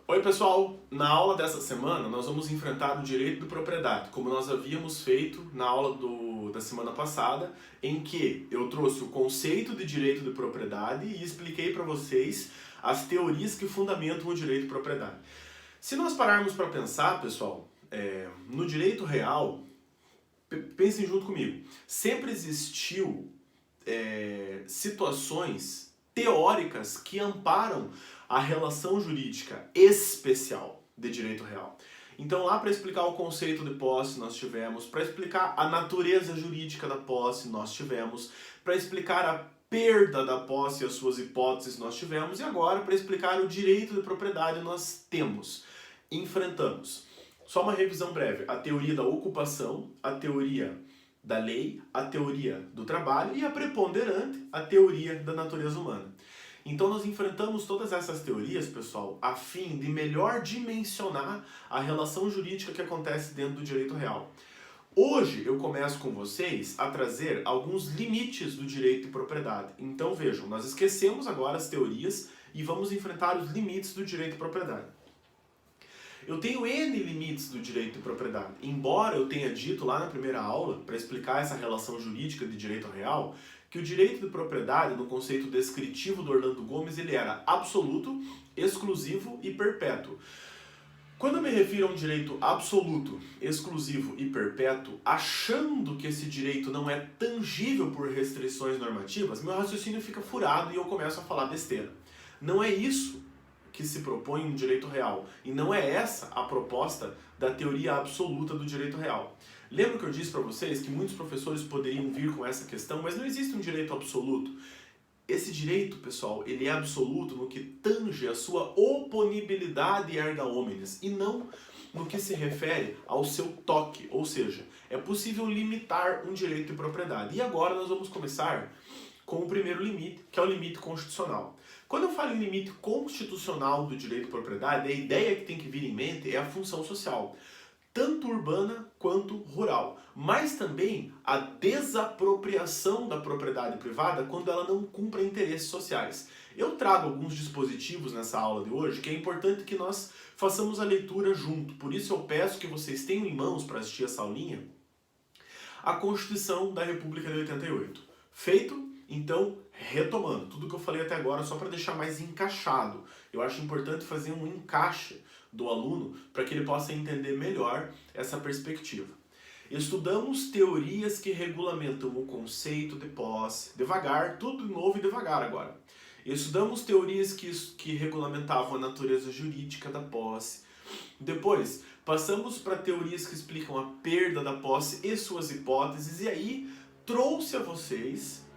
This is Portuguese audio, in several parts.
Oi pessoal, na aula dessa semana nós vamos enfrentar o direito de propriedade, como nós havíamos feito na aula da semana passada, em que eu trouxe o conceito de direito de propriedade e expliquei para vocês as teorias que fundamentam o direito de propriedade. Se nós pararmos para pensar, pessoal, no direito real, pensem junto comigo, sempre existiu situações teóricas que amparam a relação jurídica especial de direito real. Então lá para explicar o conceito de posse nós tivemos, para explicar a natureza jurídica da posse nós tivemos, para explicar a perda da posse e as suas hipóteses nós tivemos, e agora para explicar o direito de propriedade nós enfrentamos. Só uma revisão breve, a teoria da ocupação, a teoria da lei, a teoria do trabalho e a preponderante, a teoria da natureza humana. Então nós enfrentamos todas essas teorias, pessoal, a fim de melhor dimensionar a relação jurídica que acontece dentro do direito real. Hoje eu começo com vocês a trazer alguns limites do direito de propriedade. Então vejam, nós esquecemos agora as teorias e vamos enfrentar os limites do direito de propriedade. Eu tenho N limites do direito de propriedade. Embora eu tenha dito lá na primeira aula, para explicar essa relação jurídica de direito real, que o direito de propriedade, no conceito descritivo do Orlando Gomes, ele era absoluto, exclusivo e perpétuo. Quando eu me refiro a um direito absoluto, exclusivo e perpétuo, achando que esse direito não é tangível por restrições normativas, meu raciocínio fica furado e eu começo a falar besteira. Não é isso que se propõe no direito real. E não é essa a proposta da teoria absoluta do direito real. Lembra que eu disse para vocês que muitos professores poderiam vir com essa questão, mas não existe um direito absoluto. Esse direito, pessoal, ele é absoluto no que tange a sua oponibilidade erga omnes, e não no que se refere ao seu toque, ou seja, é possível limitar um direito de propriedade. E agora nós vamos começar com o primeiro limite, que é o limite constitucional. Quando eu falo em limite constitucional do direito de propriedade, a ideia que tem que vir em mente é a função social, tanto urbana quanto rural, mas também a desapropriação da propriedade privada quando ela não cumpre interesses sociais. Eu trago alguns dispositivos nessa aula de hoje que é importante que nós façamos a leitura junto, por isso eu peço que vocês tenham em mãos para assistir essa aulinha a Constituição da República de 88. Feito? Então, retomando tudo que eu falei até agora, só para deixar mais encaixado. Eu acho importante fazer um encaixe do aluno para que ele possa entender melhor essa perspectiva. Estudamos teorias que regulamentam o conceito de posse. Devagar, tudo de novo e devagar agora. Estudamos teorias que regulamentavam a natureza jurídica da posse. Depois, passamos para teorias que explicam a perda da posse e suas hipóteses, e aí trouxe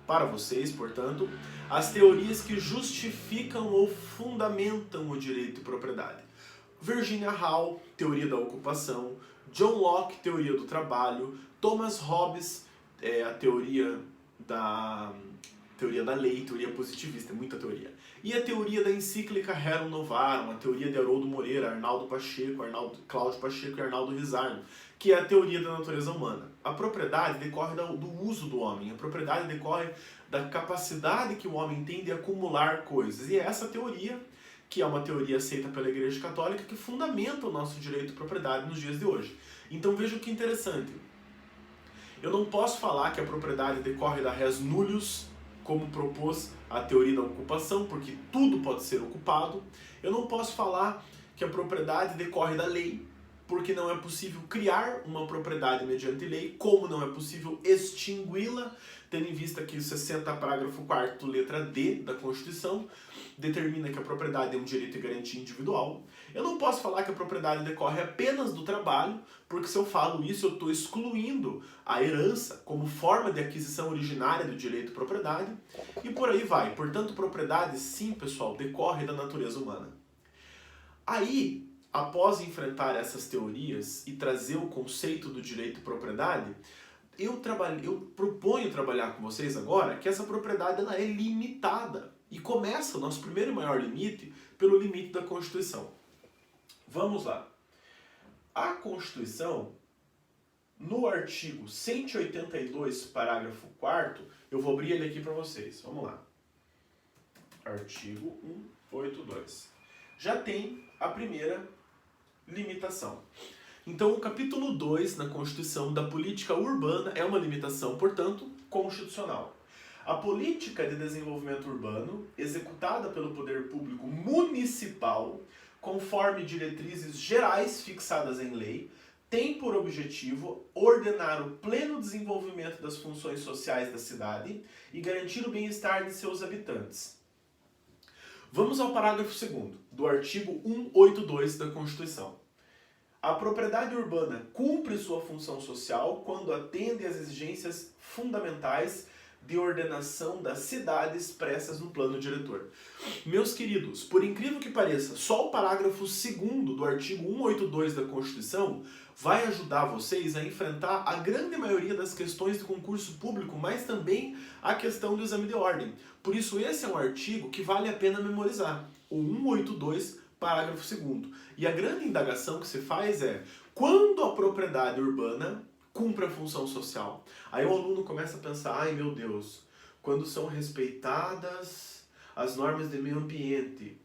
para vocês, portanto, as teorias que justificam ou fundamentam o direito de propriedade. Virginia Hall, teoria da ocupação, John Locke, teoria do trabalho, Thomas Hobbes, a teoria da lei, teoria positivista, muita teoria. E a teoria da encíclica Rerum Novarum, a teoria de Haroldo Moreira, Cláudio Pacheco e Arnaldo Rizzardo, que é a teoria da natureza humana. A propriedade decorre do uso do homem, a propriedade decorre da capacidade que o homem tem de acumular coisas. E é essa teoria, que é uma teoria aceita pela Igreja Católica, que fundamenta o nosso direito de propriedade nos dias de hoje. Então veja que interessante. Eu não posso falar que a propriedade decorre da res nullius, como propôs a teoria da ocupação, porque tudo pode ser ocupado. Eu não posso falar que a propriedade decorre da lei, porque não é possível criar uma propriedade mediante lei, como não é possível extingui-la, tendo em vista que o 60 parágrafo 4º, letra D da Constituição, determina que a propriedade é um direito e garantia individual. Eu não posso falar que a propriedade decorre apenas do trabalho, porque se eu falo isso eu estou excluindo a herança como forma de aquisição originária do direito de propriedade, e por aí vai. Portanto, propriedade, sim, pessoal, decorre da natureza humana. Aí, após enfrentar essas teorias e trazer o conceito do direito de propriedade, eu proponho trabalhar com vocês agora que essa propriedade ela é limitada. E começa o nosso primeiro e maior limite pelo limite da Constituição. Vamos lá. A Constituição, no artigo 182, parágrafo 4º, eu vou abrir ele aqui para vocês. Vamos lá. Artigo 182. já tem a primeira limitação. Então, o capítulo 2 na Constituição da política urbana é uma limitação, portanto, constitucional. A política de desenvolvimento urbano, executada pelo poder público municipal, conforme diretrizes gerais fixadas em lei, tem por objetivo ordenar o pleno desenvolvimento das funções sociais da cidade e garantir o bem-estar de seus habitantes. Vamos ao parágrafo 2º do artigo 182 da Constituição. A propriedade urbana cumpre sua função social quando atende às exigências fundamentais de ordenação das cidades expressas no plano diretor. Meus queridos, por incrível que pareça, só o parágrafo 2º do artigo 182 da Constituição vai ajudar vocês a enfrentar a grande maioria das questões de concurso público, mas também a questão do exame de ordem. Por isso, esse é um artigo que vale a pena memorizar. O 182, parágrafo 2º. E a grande indagação que se faz é: quando a propriedade urbana cumpre a função social? Aí o aluno começa a pensar: ai meu Deus, quando são respeitadas as normas de meio ambiente,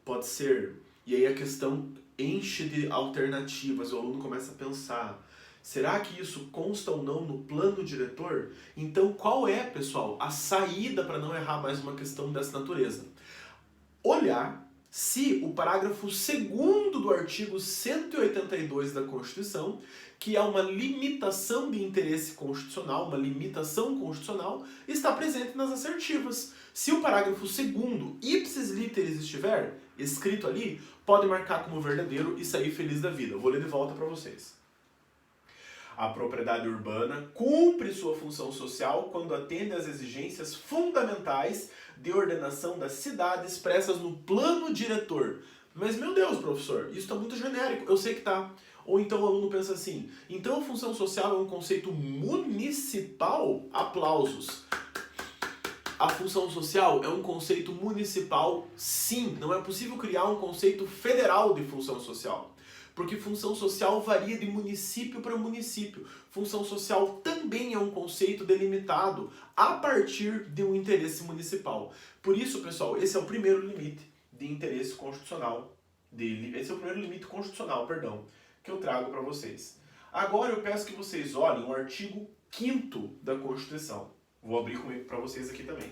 pode ser. E aí a questão enche de alternativas, o aluno começa a pensar: será que isso consta ou não no plano diretor? Então qual é, pessoal, a saída para não errar mais uma questão dessa natureza? Olhar se o parágrafo 2º do artigo 182 da Constituição, que é uma limitação de interesse constitucional, uma limitação constitucional, está presente nas assertivas. Se o parágrafo 2º, ipsis literis, estiver escrito ali, pode marcar como verdadeiro e sair feliz da vida. Eu vou ler de volta para vocês. A propriedade urbana cumpre sua função social quando atende às exigências fundamentais de ordenação da cidade expressas no plano diretor. Mas, meu Deus, professor, isso está muito genérico. Eu sei que está. Ou então o aluno pensa assim: então a função social é um conceito municipal? Aplausos. A função social é um conceito municipal? Sim. Não é possível criar um conceito federal de função social. Porque função social varia de município para município. Função social também é um conceito delimitado a partir de um interesse municipal. Por isso, pessoal, esse é o primeiro limite de interesse constitucional. Esse é o primeiro limite constitucional, que eu trago para vocês. Agora eu peço que vocês olhem o artigo 5º da Constituição. Vou abrir para vocês aqui também.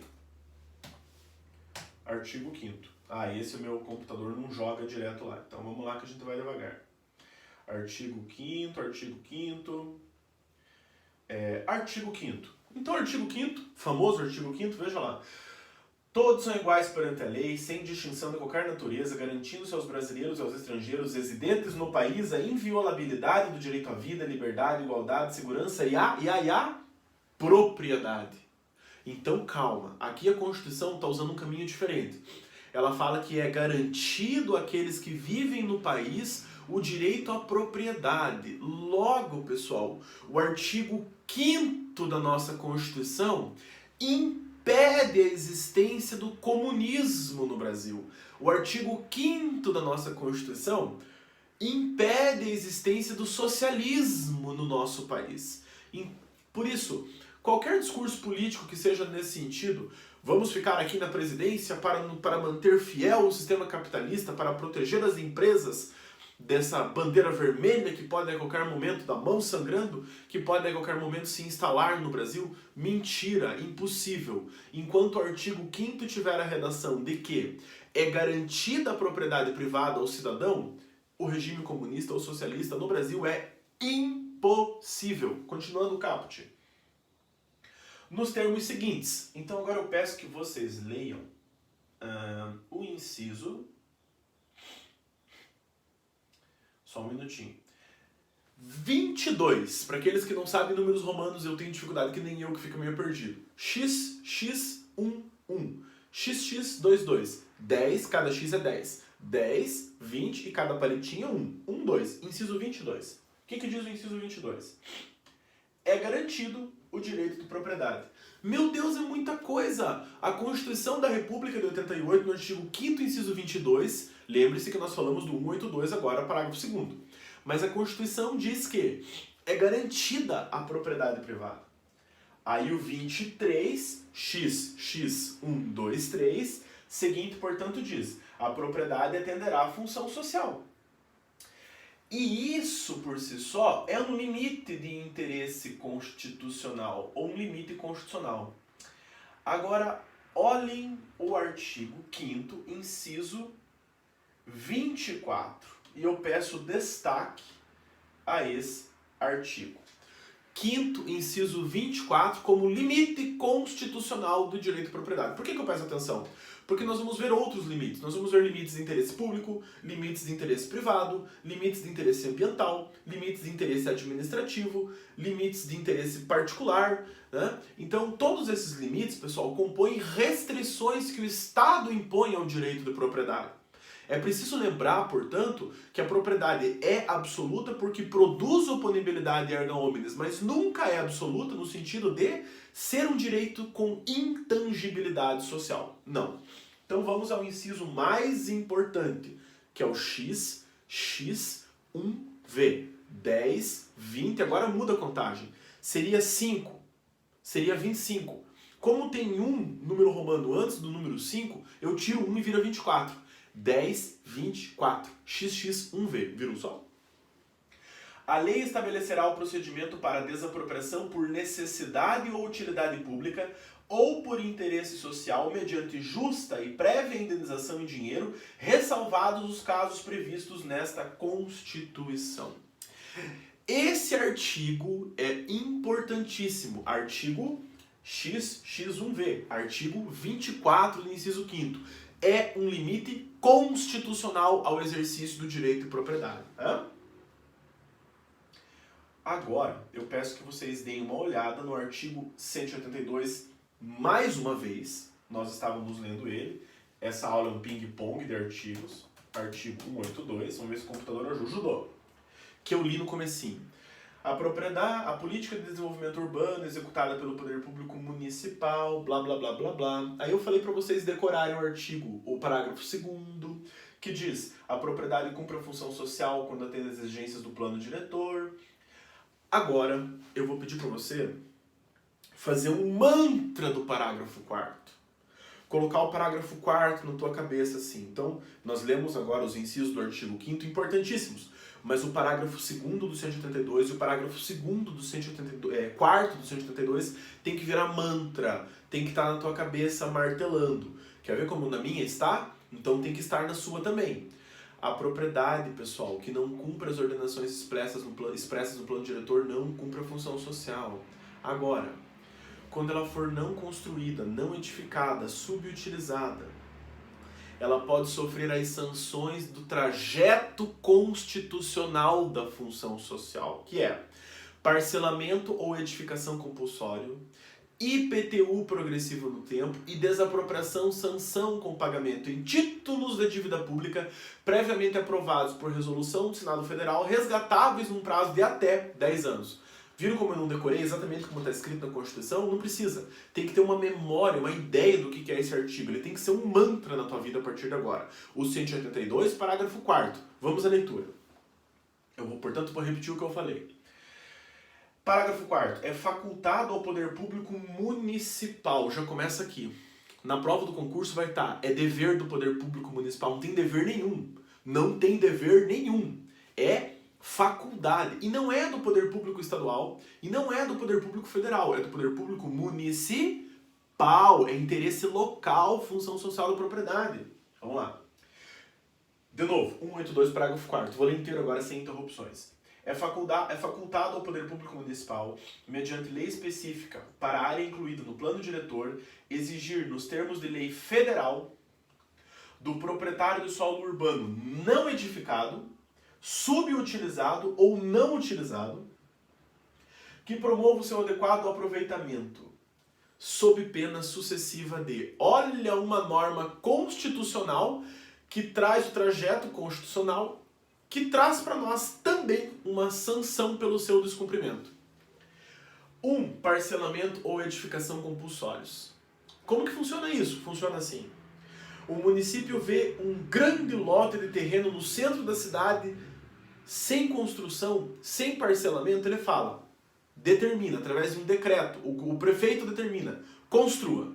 Artigo 5º. Esse o meu computador não joga direto lá. Então vamos lá que a gente vai devagar. Artigo 5º, artigo 5º. Artigo 5º. Então, artigo 5º, famoso artigo 5º, veja lá. Todos são iguais perante a lei, sem distinção de qualquer natureza, garantindo-se aos brasileiros e aos estrangeiros residentes no país a inviolabilidade do direito à vida, liberdade, igualdade, segurança e a propriedade. Então, calma. Aqui a Constituição está usando um caminho diferente. Ela fala que é garantido àqueles que vivem no país o direito à propriedade. Logo, pessoal, o artigo 5º da nossa Constituição impede a existência do comunismo no Brasil. O artigo 5º da nossa Constituição impede a existência do socialismo no nosso país. Por isso, qualquer discurso político que seja nesse sentido, vamos ficar aqui na presidência para manter fiel o sistema capitalista, para proteger as empresas dessa bandeira vermelha que pode a qualquer momento, da mão sangrando, que pode a qualquer momento se instalar no Brasil? Mentira, impossível. Enquanto o artigo 5º tiver a redação de que é garantida a propriedade privada ao cidadão, o regime comunista ou socialista no Brasil é impossível. Continuando o caput. Nos termos seguintes. Então agora eu peço que vocês leiam o inciso. Só um minutinho. 22. Para aqueles que não sabem números romanos, eu tenho dificuldade, que nem eu, que fica meio perdido. X, X, 1, 1. X, X, 2, 2. 10, cada X é 10. 10, 20 e cada palitinho é 1. 1, 2. Inciso 22. O que diz o inciso 22? É garantido o direito de propriedade. Meu Deus, é muita coisa! A Constituição da República de 88, no artigo 5º, inciso 22, lembre-se que nós falamos do 182 agora, parágrafo 2º. Mas a Constituição diz que é garantida a propriedade privada. Aí o 23, x, 1, 2, 3, seguinte, portanto, diz: A propriedade atenderá à função social. E isso, por si só, é um limite de interesse constitucional, ou um limite constitucional. Agora, olhem o artigo 5º, inciso 24. E eu peço destaque a esse artigo. 5º, inciso 24, como limite constitucional do direito de propriedade. Por que eu peço atenção? Porque nós vamos ver outros limites. Nós vamos ver limites de interesse público, limites de interesse privado, limites de interesse ambiental, limites de interesse administrativo, limites de interesse particular, né? Então, todos esses limites, pessoal, compõem restrições que o Estado impõe ao direito de propriedade. É preciso lembrar, portanto, que a propriedade é absoluta porque produz oponibilidade erga omnes, mas nunca é absoluta no sentido de ser um direito com intangibilidade social. Não. Então vamos ao inciso mais importante, que é o X, X1V. 10, 20, agora muda a contagem. Seria 5, seria 25. Como tem um número romano antes do número 5, eu tiro 1 e vira 24. 10, 24, XX1V, viram só? A lei estabelecerá o procedimento para desapropriação por necessidade ou utilidade pública ou por interesse social mediante justa e prévia indenização em dinheiro, ressalvados os casos previstos nesta Constituição. Esse artigo é importantíssimo, artigo XX1V, artigo 24 do inciso 5º. É um limite constitucional ao exercício do direito de propriedade. Agora, eu peço que vocês deem uma olhada no artigo 182 mais uma vez. Nós estávamos lendo ele. Essa aula é um ping-pong de artigos. Artigo 182, vamos ver se o computador ajudou. Que eu li no comecinho. A propriedade, a política de desenvolvimento urbano executada pelo poder público municipal, blá blá blá blá blá. Aí eu falei para vocês decorarem o artigo, o parágrafo 2º, que diz: a propriedade cumpre a função social quando atende às exigências do plano diretor. Agora eu vou pedir para você fazer um mantra do parágrafo 4º. Colocar o parágrafo 4º na tua cabeça assim. Então, nós lemos agora os incisos do artigo 5º, importantíssimos. Mas o parágrafo 2º do 182 e o parágrafo 2º do 4º do 182 tem que virar mantra, tem que estar na tua cabeça martelando. Quer ver como na minha está? Então tem que estar na sua também. A propriedade, pessoal, que não cumpre as ordenações expressas no plano diretor não cumpre a função social. Agora, quando ela for não construída, não edificada, subutilizada, ela pode sofrer as sanções do trajeto constitucional da função social, que é parcelamento ou edificação compulsório, IPTU progressivo no tempo e desapropriação sanção com pagamento em títulos de dívida pública previamente aprovados por resolução do Senado Federal, resgatáveis num prazo de até 10 anos. Viram como eu não decorei exatamente como está escrito na Constituição? Não precisa. Tem que ter uma memória, uma ideia do que é esse artigo. Ele tem que ser um mantra na tua vida a partir de agora. O 182, parágrafo 4º. Vamos à leitura. Portanto, vou repetir o que eu falei. Parágrafo 4º. É facultado ao poder público municipal. Já começa aqui. Na prova do concurso vai estar. É dever do poder público municipal. Não tem dever nenhum. Não tem dever nenhum. É faculdade. E não é do poder público estadual, e não é do poder público federal, é do poder público municipal, é interesse local, função social da propriedade. Vamos lá. De novo, 182, parágrafo 4º. Vou ler inteiro agora sem interrupções. É facultado ao poder público municipal, mediante lei específica para a área incluída no plano diretor, exigir, nos termos de lei federal, do proprietário do solo urbano não edificado, subutilizado ou não utilizado, que promova o seu adequado aproveitamento, sob pena sucessiva de... Olha uma norma constitucional que traz o trajeto constitucional, que traz para nós também uma sanção pelo seu descumprimento. Parcelamento ou edificação compulsórios. Como que funciona isso? Funciona assim. O município vê um grande lote de terreno no centro da cidade, sem construção, sem parcelamento, ele fala, determina, através de um decreto, o prefeito determina, construa.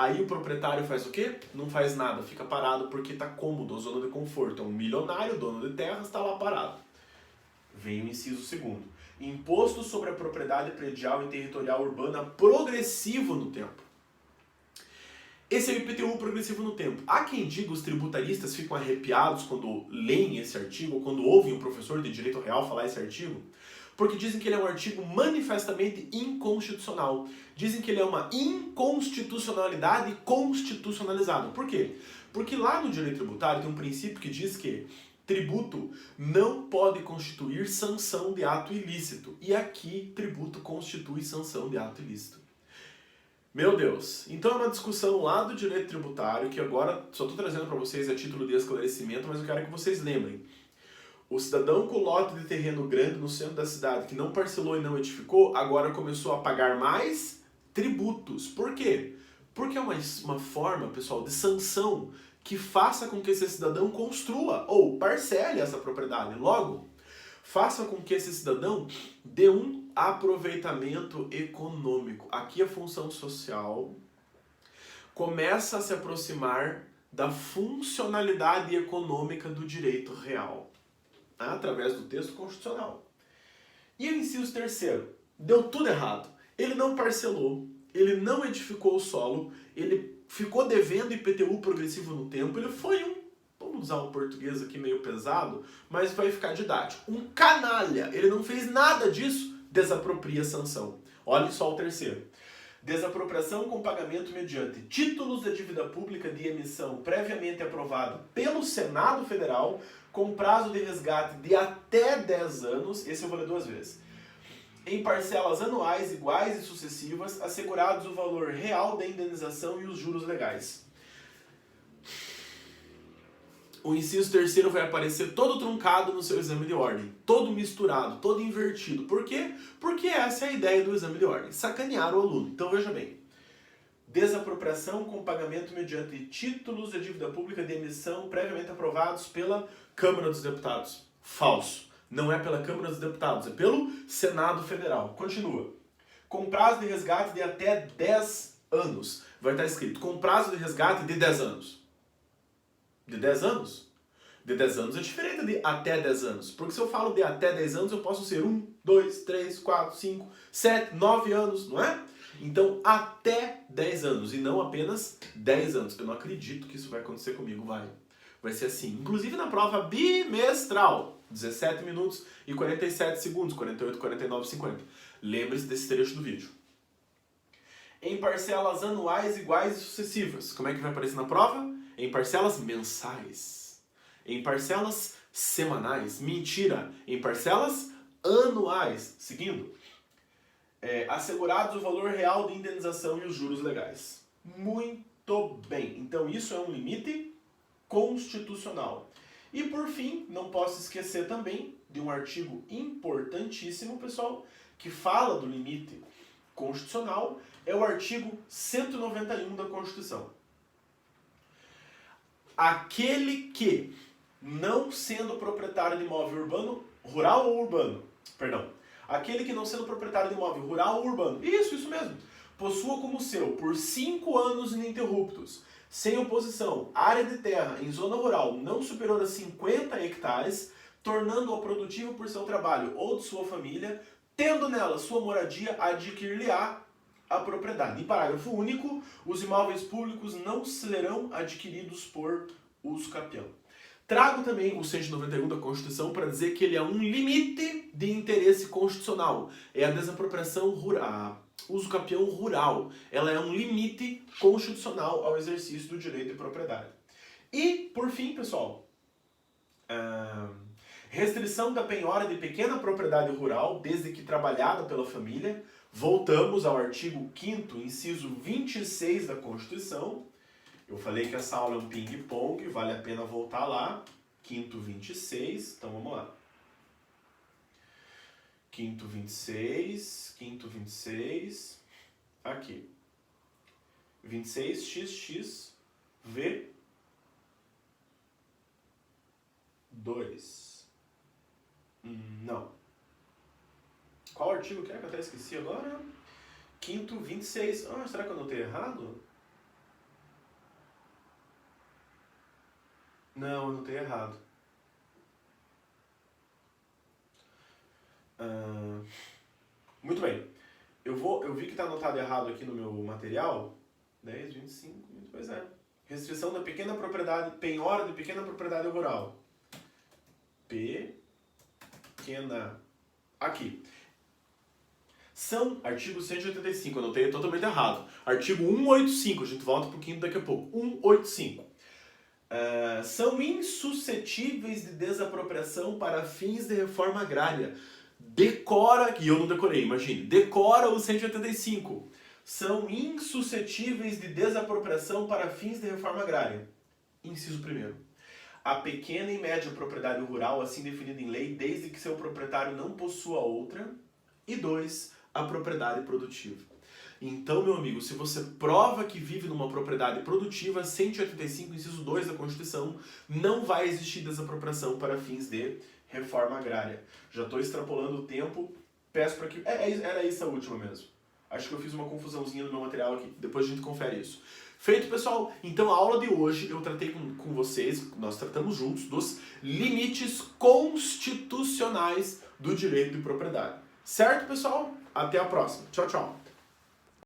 Aí o proprietário faz o quê? Não faz nada, fica parado porque está cômodo, zona de conforto. É um milionário, dono de terras, está lá parado. Vem o inciso segundo. Imposto sobre a propriedade predial e territorial urbana progressivo no tempo. Esse é o IPTU progressivo no tempo. Há quem diga, os tributaristas ficam arrepiados quando leem esse artigo, ou quando ouvem um professor de direito real falar esse artigo, porque dizem que ele é um artigo manifestamente inconstitucional. Dizem que ele é uma inconstitucionalidade constitucionalizada. Por quê? Porque lá no direito tributário tem um princípio que diz que tributo não pode constituir sanção de ato ilícito. E aqui, tributo constitui sanção de ato ilícito. Meu Deus, então é uma discussão lá do direito tributário, que agora só estou trazendo para vocês a título de esclarecimento, mas eu quero que vocês lembrem. O cidadão com lote de terreno grande no centro da cidade, que não parcelou e não edificou, agora começou a pagar mais tributos. Por quê? Porque é uma forma, pessoal, de sanção que faça com que esse cidadão construa ou parcele essa propriedade. Logo, faça com que esse cidadão dê um aproveitamento econômico. Aqui a função social começa a se aproximar da funcionalidade econômica do direito real, através do texto constitucional. E o inciso terceiro, deu tudo errado. Ele não parcelou, ele não edificou o solo, ele ficou devendo IPTU progressivo no tempo, ele foi vamos usar um português aqui meio pesado, mas vai ficar didático, um canalha. Ele não fez nada disso, desapropria a sanção. Olha só o terceiro. Desapropriação com pagamento mediante títulos de dívida pública de emissão previamente aprovado pelo Senado Federal, com prazo de resgate de até 10 anos, esse eu vou ler 2 vezes, em parcelas anuais iguais e sucessivas, assegurados o valor real da indenização e os juros legais. O inciso terceiro vai aparecer todo truncado no seu exame de ordem, todo misturado, todo invertido. Por quê? Porque essa é a ideia do exame de ordem, sacanear o aluno. Então veja bem, desapropriação com pagamento mediante títulos de dívida pública de emissão previamente aprovados pela Câmara dos Deputados. Falso. Não é pela Câmara dos Deputados, é pelo Senado Federal. Continua. Com prazo de resgate de até 10 anos. Vai estar escrito, com prazo de resgate de 10 anos. De 10 anos? De 10 anos é diferente de até 10 anos. Porque se eu falo de até 10 anos, eu posso ser 1, 2, 3, 4, 5, 7, 9 anos, não é? Então, até 10 anos e não apenas 10 anos. Eu não acredito que isso vai acontecer comigo, vai ser assim. Inclusive na prova bimestral, 17 minutos e 47 segundos, 48, 49, 50. Lembre-se desse trecho do vídeo. Em parcelas anuais iguais e sucessivas. Como é que vai aparecer na prova? Em parcelas mensais. Em parcelas semanais. Mentira! Em parcelas anuais. Seguindo. Assegurados o valor real de indenização e os juros legais. Muito bem. Então isso é um limite constitucional. E por fim, não posso esquecer também de um artigo importantíssimo, pessoal, que fala do limite constitucional, é o artigo 191 da Constituição. Aquele que, não sendo proprietário de imóvel urbano, rural ou urbano, aquele que não sendo proprietário de imóvel rural ou urbano, isso mesmo, possua como seu, por 5 anos ininterruptos, sem oposição, área de terra em zona rural não superior a 50 hectares, tornando-o produtivo por seu trabalho ou de sua família, tendo nela sua moradia, adquirir-lhe-á a propriedade. Em parágrafo único, os imóveis públicos não serão adquiridos por uso capião. Trago também o 191 da Constituição para dizer que ele é um limite de interesse constitucional. É a desapropriação rural, uso capião rural. Ela é um limite constitucional ao exercício do direito de propriedade. E, por fim, pessoal, restrição da penhora de pequena propriedade rural, desde que trabalhada pela família. Voltamos ao artigo 5º, inciso 26 da Constituição. Eu falei que essa aula é um ping-pong, vale a pena voltar lá. 5º, 26, então vamos lá. 5º, 26, 5º, 26, aqui. 26, XX, V, 2. Não. Qual artigo que é que eu até esqueci agora? 5º, 26. Será que eu anotei errado? Não, eu anotei errado. Muito bem. Eu vi que está anotado errado aqui no meu material. 10, 25, pois é. Restrição da pequena propriedade, penhora de pequena propriedade rural. Pequena. Aqui. São, artigo 185, eu anotei totalmente errado. Artigo 185, a gente volta um pouquinho daqui a pouco. 185. São insuscetíveis de desapropriação para fins de reforma agrária. Decora, e eu não decorei, imagine, decora o 185. São insuscetíveis de desapropriação para fins de reforma agrária. Inciso 1º. A pequena e média propriedade rural, assim definida em lei, desde que seu proprietário não possua outra. E 2. A propriedade produtiva. Então, meu amigo, se você prova que vive numa propriedade produtiva, 185, inciso 2 da Constituição, não vai existir desapropriação para fins de reforma agrária. Já estou extrapolando o tempo, peço para que... Era isso a última mesmo. Acho que eu fiz uma confusãozinha no meu material aqui, depois a gente confere isso. Feito, pessoal? Então a aula de hoje eu tratei com vocês, nós tratamos juntos, dos limites constitucionais do direito de propriedade. Certo, pessoal? Até a próxima. Tchau, tchau.